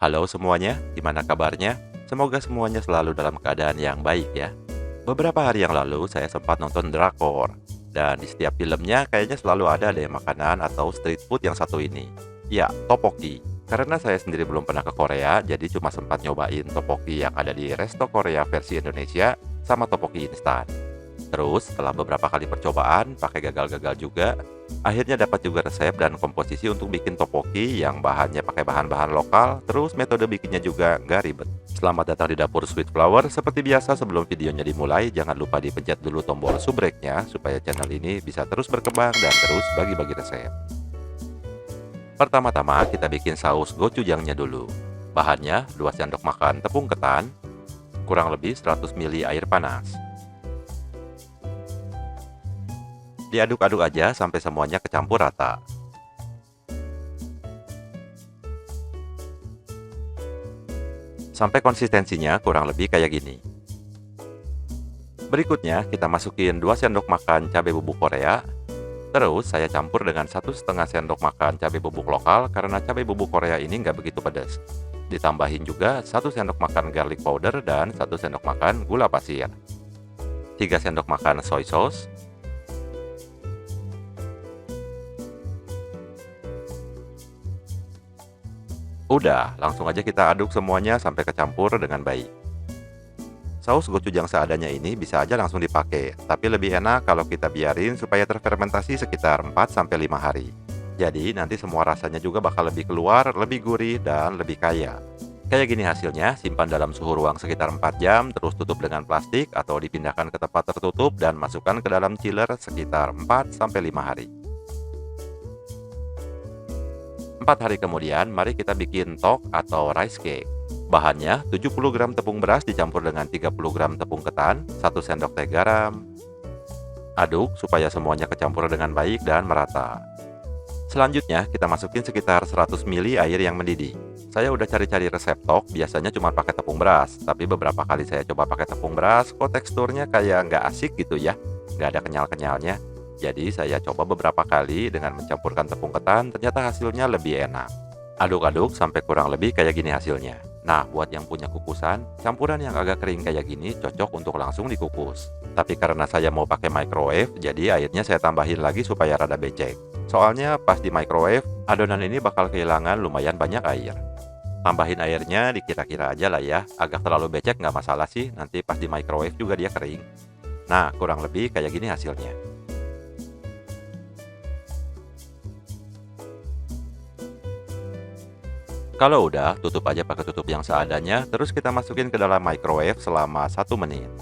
Halo semuanya, gimana kabarnya? Semoga semuanya selalu dalam keadaan yang baik ya. Beberapa hari yang lalu saya sempat nonton drakor. Dan di setiap filmnya kayaknya selalu ada deh makanan atau street food yang satu ini. Ya, topoki. Karena saya sendiri belum pernah ke Korea, jadi cuma sempat nyobain topoki yang ada di resto Korea versi Indonesia sama topoki instan. Terus setelah beberapa kali percobaan, pakai gagal-gagal juga, akhirnya dapat juga resep dan komposisi untuk bikin topoki yang bahannya pakai bahan-bahan lokal, terus metode bikinnya juga nggak ribet. Selamat datang di dapur Sweet Flower. Seperti biasa sebelum videonya dimulai, jangan lupa dipencet dulu tombol subrek-nya supaya channel ini bisa terus berkembang dan terus bagi-bagi resep. Pertama-tama kita bikin saus gochujangnya dulu. Bahannya 2 sendok makan tepung ketan, kurang lebih 100 ml air panas. Diaduk-aduk aja sampai semuanya kecampur rata. Sampai konsistensinya kurang lebih kayak gini. Berikutnya kita masukin 2 sendok makan cabai bubuk Korea. Terus saya campur dengan 1,5 sendok makan cabai bubuk lokal karena cabai bubuk Korea ini nggak begitu pedas. Ditambahin juga 1 sendok makan garlic powder dan 1 sendok makan gula pasir. 3 sendok makan soy sauce. Udah, langsung aja kita aduk semuanya sampai kecampur dengan baik. Saus gochujang seadanya ini bisa aja langsung dipakai, tapi lebih enak kalau kita biarin supaya terfermentasi sekitar 4-5 hari. Jadi nanti semua rasanya juga bakal lebih keluar, lebih gurih, dan lebih kaya. Kayak gini hasilnya, simpan dalam suhu ruang sekitar 4 jam, terus tutup dengan plastik atau dipindahkan ke tempat tertutup dan masukkan ke dalam chiller sekitar 4-5 hari. 4 hari kemudian, mari kita bikin tok atau rice cake. Bahannya 70 gram tepung beras dicampur dengan 30 gram tepung ketan, 1 sendok teh garam. Aduk supaya semuanya kecampur dengan baik dan merata. Selanjutnya, kita masukin sekitar 100 ml air yang mendidih. Saya udah cari-cari resep tok, biasanya cuma pakai tepung beras. Tapi beberapa kali saya coba pakai tepung beras, kok teksturnya kayak nggak asik gitu ya. Nggak ada kenyal-kenyalnya. Jadi saya coba beberapa kali dengan mencampurkan tepung ketan, ternyata hasilnya lebih enak. Aduk-aduk sampai kurang lebih kayak gini hasilnya. Nah, buat yang punya kukusan, campuran yang agak kering kayak gini cocok untuk langsung dikukus. Tapi karena saya mau pakai microwave, jadi airnya saya tambahin lagi supaya rada becek. Soalnya pas di microwave, adonan ini bakal kehilangan lumayan banyak air. Tambahin airnya dikira-kira aja lah ya, agak terlalu becek nggak masalah sih, nanti pas di microwave juga dia kering. Nah, kurang lebih kayak gini hasilnya. Kalau udah, tutup aja pakai tutup yang seadanya, terus kita masukin ke dalam microwave selama 1 menit.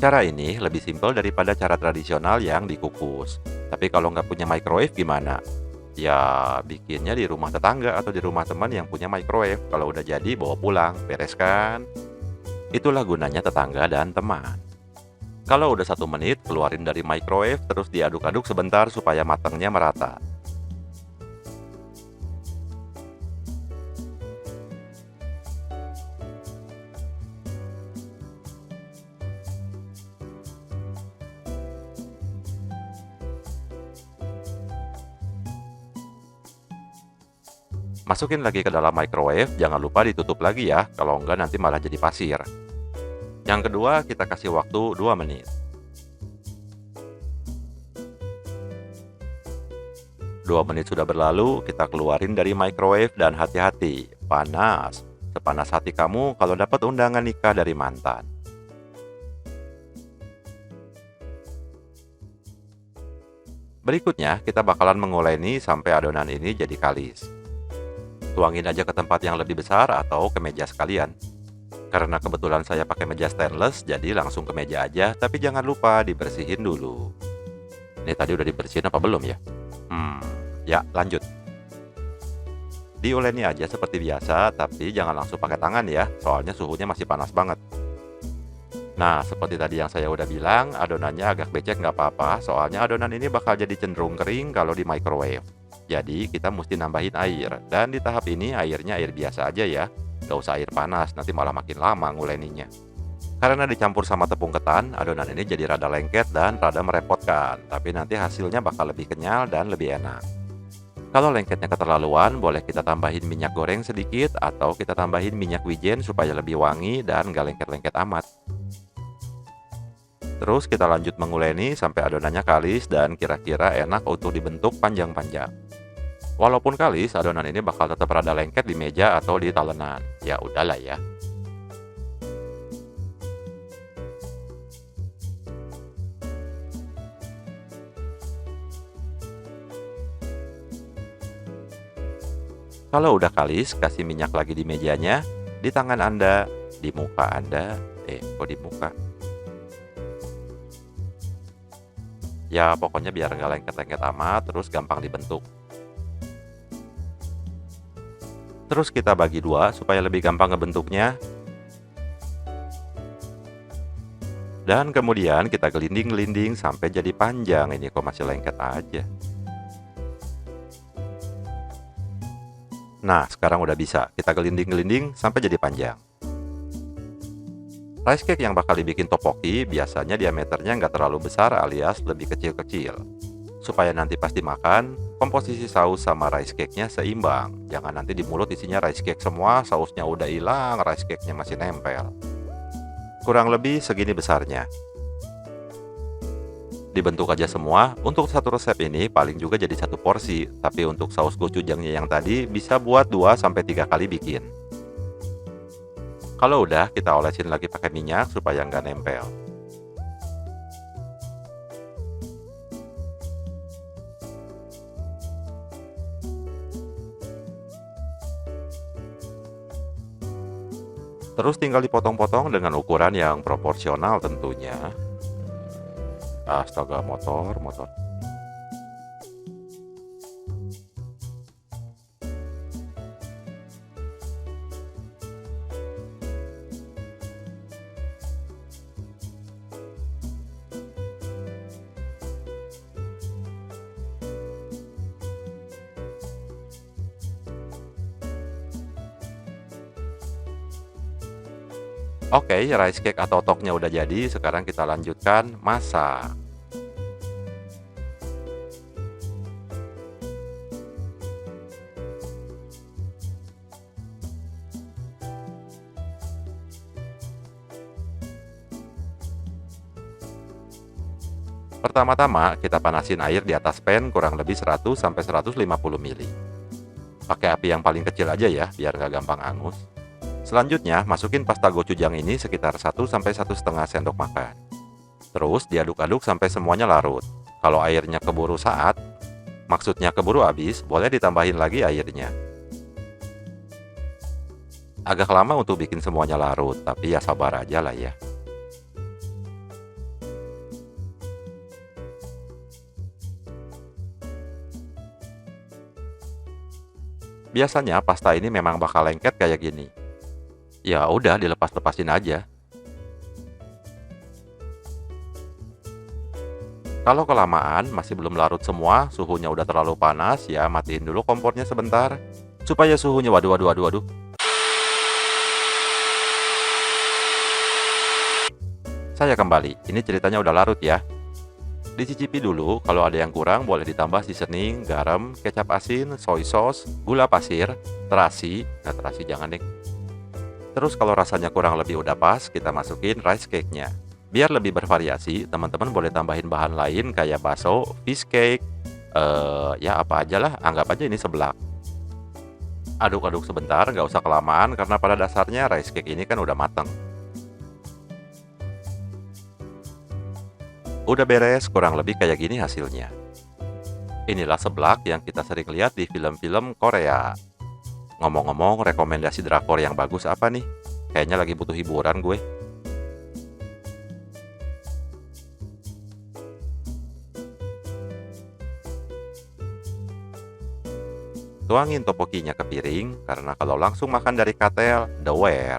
Cara ini lebih simpel daripada cara tradisional yang dikukus. Tapi kalau nggak punya microwave gimana? Ya, bikinnya di rumah tetangga atau di rumah teman yang punya microwave. Kalau udah jadi, bawa pulang, bereskan. Itulah gunanya tetangga dan teman. Kalau udah 1 menit, keluarin dari microwave, terus diaduk-aduk sebentar supaya matangnya merata. Masukin lagi ke dalam microwave, jangan lupa ditutup lagi ya, kalau enggak nanti malah jadi pasir. Yang kedua, kita kasih waktu 2 menit. 2 menit sudah berlalu, kita keluarin dari microwave dan hati-hati, panas. Sepanas hati kamu kalau dapat undangan nikah dari mantan. Berikutnya, kita bakalan menguleni sampai adonan ini jadi kalis. Tuangin aja ke tempat yang lebih besar atau ke meja sekalian. Karena kebetulan saya pakai meja stainless, jadi langsung ke meja aja, tapi jangan lupa dibersihin dulu. Ini tadi udah dibersihin apa belum ya? Ya lanjut. Diuleni aja seperti biasa, tapi jangan langsung pakai tangan ya, soalnya suhunya masih panas banget. Nah, seperti tadi yang saya udah bilang, adonannya agak becek nggak apa-apa, soalnya adonan ini bakal jadi cenderung kering kalau di microwave. Jadi kita mesti nambahin air, dan di tahap ini airnya air biasa aja ya. Gak usah air panas, nanti malah makin lama nguleninya. Karena dicampur sama tepung ketan, adonan ini jadi rada lengket dan rada merepotkan. Tapi nanti hasilnya bakal lebih kenyal dan lebih enak. Kalau lengketnya keterlaluan, boleh kita tambahin minyak goreng sedikit atau kita tambahin minyak wijen supaya lebih wangi dan gak lengket-lengket amat. Terus kita lanjut menguleni sampai adonannya kalis dan kira-kira enak untuk dibentuk panjang-panjang. Walaupun kalis, adonan ini bakal tetap rada lengket di meja atau di talenan. Ya udahlah ya. Kalau udah kalis, kasih minyak lagi di mejanya, di tangan Anda, di muka Anda, kok di muka? Ya pokoknya biar nggak lengket-lengket amat, terus gampang dibentuk. Terus kita bagi dua supaya lebih gampang ngebentuknya. Dan kemudian kita gelinding-gelinding sampai jadi panjang. Ini kok masih lengket aja. Nah, sekarang udah bisa. Kita gelinding-gelinding sampai jadi panjang. Rice cake yang bakal dibikin tteokbokki biasanya diameternya nggak terlalu besar alias lebih kecil-kecil. Supaya nanti pas dimakan, komposisi saus sama rice cake-nya seimbang. Jangan nanti di mulut isinya rice cake semua, sausnya udah hilang, rice cake-nya masih nempel. Kurang lebih segini besarnya. Dibentuk aja semua. Untuk satu resep ini paling juga jadi satu porsi, tapi untuk saus gochujangnya yang tadi bisa buat 2-3 kali bikin. Kalau udah, kita olesin lagi pakai minyak supaya nggak nempel. Terus tinggal dipotong-potong dengan ukuran yang proporsional tentunya. Astaga, motor. Oke, rice cake atau tteoknya udah jadi, sekarang kita lanjutkan masak. Pertama-tama, kita panasin air di atas pan kurang lebih 100-150 ml. Pakai api yang paling kecil aja ya, biar nggak gampang angus. Selanjutnya, masukin pasta gochujang ini sekitar 1-1,5 sendok makan. Terus diaduk-aduk sampai semuanya larut. Kalau airnya keburu maksudnya keburu habis, boleh ditambahin lagi airnya. Agak lama untuk bikin semuanya larut, tapi ya sabar aja lah ya. Biasanya pasta ini memang bakal lengket kayak gini. Ya udah dilepas-lepasin aja. Kalau kelamaan masih belum larut semua, suhunya udah terlalu panas, ya matiin dulu kompornya sebentar supaya suhunya waduh. Saya kembali. Ini ceritanya udah larut ya. Dicicipi dulu, kalau ada yang kurang boleh ditambah seasoning, garam, kecap asin, soy sauce, gula pasir, terasi. Nah, terasi jangan deh. Terus kalau rasanya kurang lebih udah pas, kita masukin rice cake-nya. Biar lebih bervariasi, teman-teman boleh tambahin bahan lain kayak bakso, fish cake, ya apa aja lah, anggap aja ini seblak. Aduk-aduk sebentar, nggak usah kelamaan karena pada dasarnya rice cake ini kan udah mateng. Udah beres, kurang lebih kayak gini hasilnya. Inilah seblak yang kita sering lihat di film-film Korea. Ngomong-ngomong, rekomendasi drakor yang bagus apa nih? Kayaknya lagi butuh hiburan gue. Tuangin tteokbokkinya ke piring, karena kalau langsung makan dari katel, doer.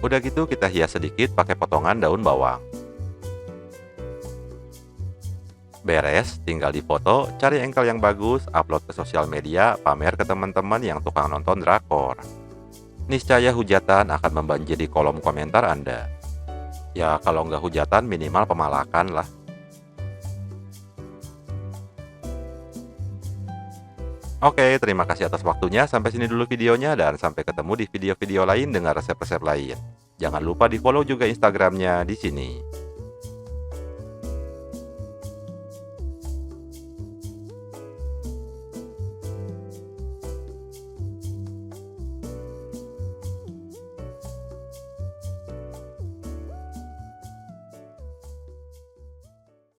Udah gitu kita hias sedikit pakai potongan daun bawang. Beres, tinggal difoto, cari angle yang bagus, upload ke sosial media, pamer ke teman-teman yang tukang nonton drakor. Niscaya hujatan akan membanjiri kolom komentar Anda. Ya kalau nggak hujatan minimal pemalakan lah. Oke, terima kasih atas waktunya. Sampai sini dulu videonya dan sampai ketemu di video-video lain dengan resep-resep lain. Jangan lupa di-follow juga Instagramnya di sini.